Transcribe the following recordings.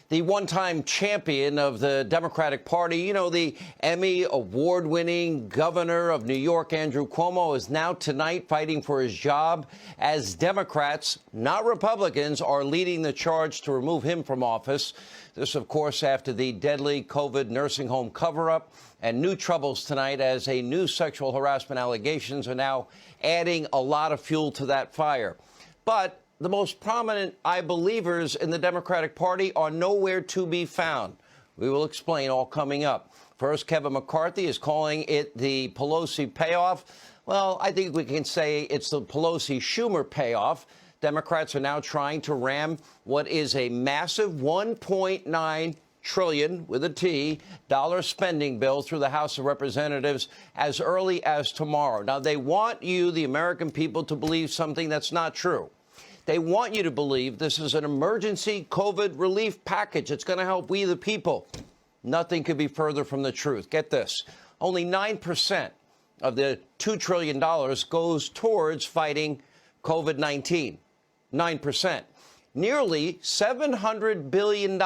The one-time champion of the Democratic Party, you know, the Emmy award-winning governor of New York, Andrew Cuomo, is now tonight fighting for his job as Democrats, not Republicans, are leading the charge to remove him from office. This, of course, after the deadly COVID nursing home cover-up and new troubles tonight as new sexual harassment allegations are now adding a lot of fuel to that fire. But the most prominent I-believers in the Democratic Party are nowhere to be found. We will explain, all coming up. First, Kevin McCarthy is calling it the Pelosi Payoff. Well, I think we can say it's the Pelosi-Schumer payoff. Democrats are now trying to ram what is a massive $1.9 trillion, with a T, dollar spending bill through the House of Representatives as early as tomorrow. Now, they want you, the American people, to believe something that's not true. They want you to believe this is an emergency COVID relief package. It's going to help we, the people. Nothing could be further from the truth. Get this. Only 9% of the $2 trillion goes towards fighting COVID-19. 9%. Nearly $700 billion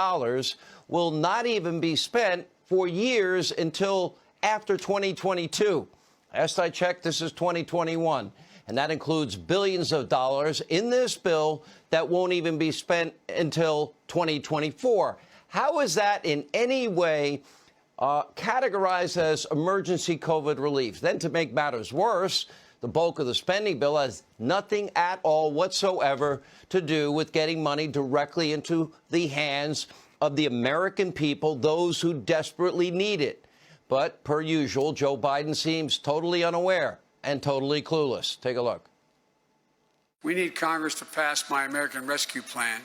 will not even be spent for years until after 2022. Last I checked, this is 2021. And that includes billions of dollars in this bill that won't even be spent until 2024. How is that in any way categorized as emergency COVID relief? Then, to make matters worse, the bulk of the spending bill has nothing at all whatsoever to do with getting money directly into the hands of the American people, those who desperately need it. But, per usual, Joe Biden seems totally unaware and totally clueless. Take a look. We need Congress to pass my American Rescue Plan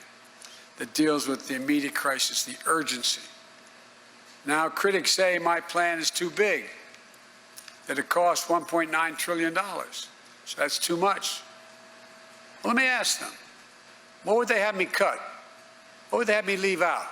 that deals with the immediate crisis, the urgency. Now, critics say my plan is too big, that it costs $1.9 trillion. So that's too much. Well, let me ask them, what would they have me cut? What would they have me leave out?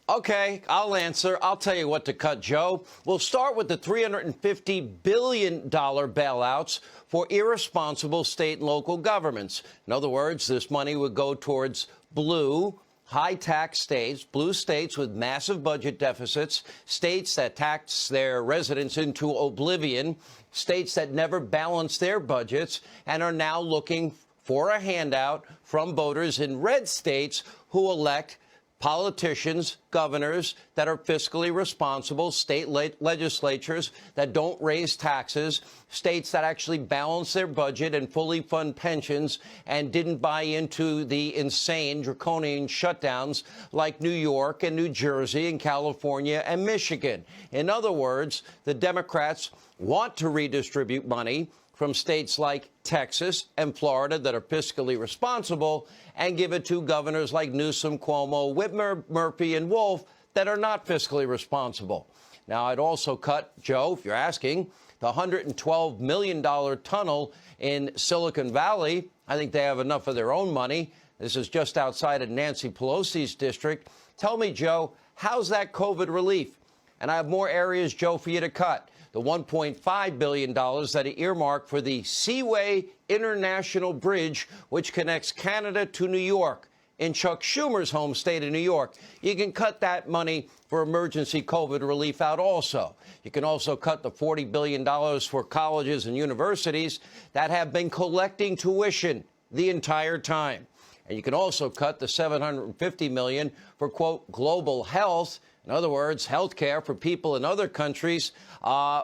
Okay, I'll answer. I'll tell you what to cut, Joe. We'll start with the $350 billion bailouts for irresponsible state and local governments. In other words, this money would go towards blue, high-tax states, blue states with massive budget deficits, states that tax their residents into oblivion, states that never balance their budgets and are now looking for a handout from voters in red states who elect politicians, governors that are fiscally responsible, state legislatures that don't raise taxes, states that actually balance their budget and fully fund pensions and didn't buy into the insane draconian shutdowns like New York and New Jersey and California and Michigan. In other words, the Democrats want to redistribute money from states like Texas and Florida that are fiscally responsible and give it to governors like Newsom, Cuomo, Whitmer, Murphy, and Wolf that are not fiscally responsible. Now, I'd also cut, Joe, if you're asking, the $112 million tunnel in Silicon Valley. I think they have enough of their own money. This is just outside of Nancy Pelosi's district. Tell me, Joe, how's that COVID relief? And I have more areas, Joe, for you to cut. The $1.5 billion that he earmarked for the Seaway International Bridge, which connects Canada to New York, in Chuck Schumer's home state of New York. You can cut that money for emergency COVID relief out also. You can also cut the $40 billion for colleges and universities that have been collecting tuition the entire time. And you can also cut the $750 million for, quote, global health. In other words, health care for people in other countries.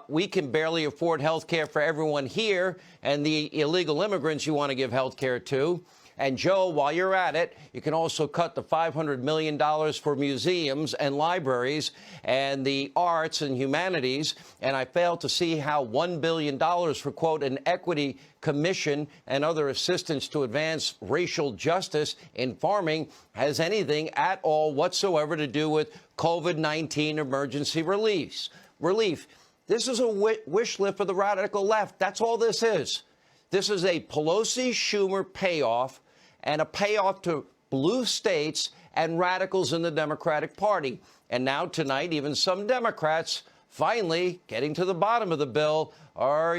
We can barely afford health care for everyone here, and the illegal immigrants you want to give health care to. And, Joe, while you're at it, you can also cut the $500 million for museums and libraries and the arts and humanities. And I fail to see how $1 billion for, quote, an equity commission and other assistance to advance racial justice in farming has anything at all whatsoever to do with COVID-19 emergency relief. This is a wish list for the radical left. That's all this is. This is a Pelosi-Schumer payoff and a payoff to blue states and radicals in the Democratic Party. And now tonight, even some Democrats finally getting to the bottom of the bill are,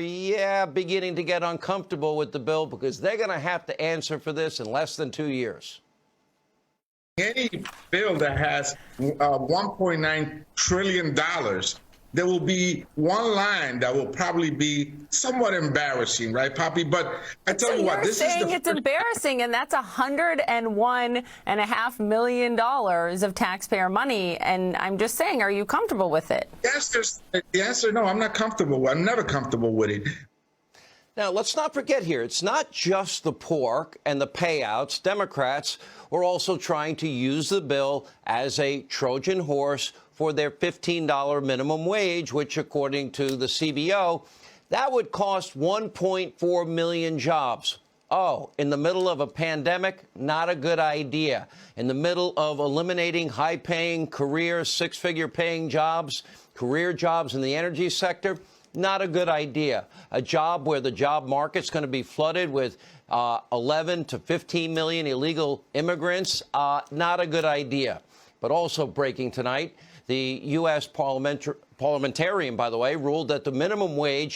beginning to get uncomfortable with the bill because they're going to have to answer for this in less than 2 years. any bill that has $1.9 trillion, there will be one line that will probably be somewhat embarrassing, right, Poppy? But I tell you what, this is saying it's embarrassing, and that's $101.5 million of taxpayer money. And I'm just saying, are you comfortable with it? The answer, no, I'm not comfortable. I'm never comfortable with it. Now, let's not forget here, it's not just the pork and the payouts. Democrats were also trying to use the bill as a Trojan horse for their $15 minimum wage, which, according to the CBO, that would cost 1.4 million jobs. Oh, in the middle of a pandemic, not a good idea. In the middle of eliminating high-paying career, six-figure paying jobs, career jobs in the energy sector, not a good idea. A job where the job market's going to be flooded with 11 to 15 million illegal immigrants, not a good idea. But also breaking tonight, the U.S. parliamentarian, by the way, ruled that the minimum wage